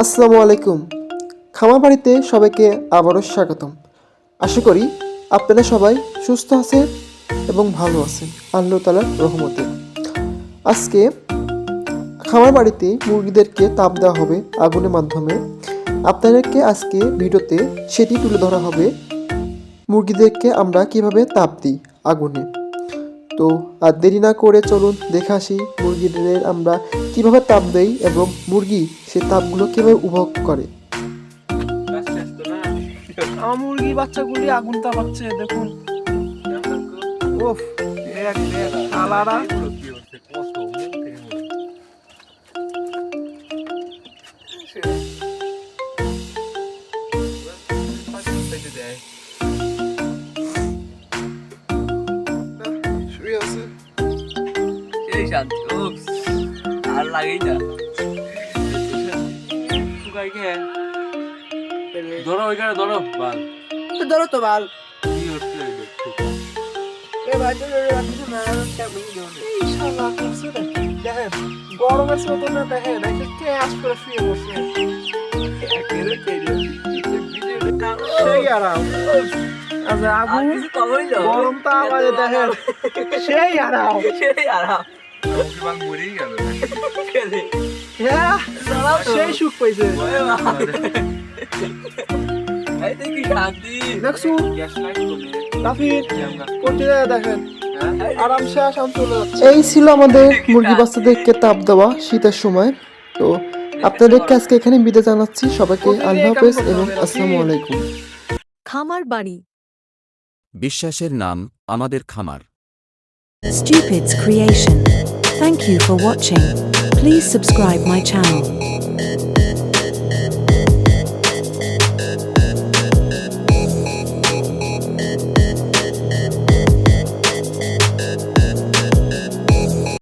আসসালামু আলাইকুম। খামার বাড়িতে সবাইকে আবারও স্বাগতম। আশা করি আপনারা সবাই সুস্থ আছেন এবং ভালো আছেন আল্লাহ তাআলার রহমতে। আজকে খামার বাড়িতে মুরগিদেরকে তাপ দেওয়া হবে আগুনের মাধ্যমে। আপনাদেরকে আজকে ভিডিওতে সেটি তুলে ধরা হবে মুরগিদেরকে আমরা কিভাবে তাপ দিই আগুনে। তো আর দেরি না করে চলুন দেখে আসি মুরগিদের আমরা কিভাবে তাপ দেই এবং মুরগি সে তাপগুলো কিভাবে উপভোগ করে। আমার মুরগি বাচ্চাগুলি আগুন তাপাচ্ছে দেখুন। ওফ এক শালারা শুয়ে আছে। সেই শান্তি ওপস আর লাগেই না শুকাই কে ধরো ওইখানে ধরো বাল ধরো তো বাল কি হচ্ছে এ ভাই তো রাখছো না কেমন এই শালা করছে দেখেন গরমের মতো না দেখেন কে আস করে শুয়ে বসে একেরে কেড়ে সেই আরাম আচ্ছা আগুন গরম তা আমাদের দেখেন সেই আরাম বাল মরেই গেল হ্যাঁ সেই সুখ পাইছে এই দেখি শান্তি দেখছো গ্যাস লাইট বলে রাফির কোনটি দেখেন আরামসে আসাম চলে যাচ্ছে। এই ছিল আমাদের মুরগি বাচ্চাদেরকে তাপ দেওয়া শীতের সময়। তো আপনাদেরকে আজকে এখানে বিদায় জানাচ্ছি। সবাইকে আল্লাহ হাফেজ এবং আসসালামু আলাইকুম। খামার বাড়ি বিশ্বাসের নাম আমাদের খামার। Stupids Creation. Thank you for watching. Please subscribe my channel.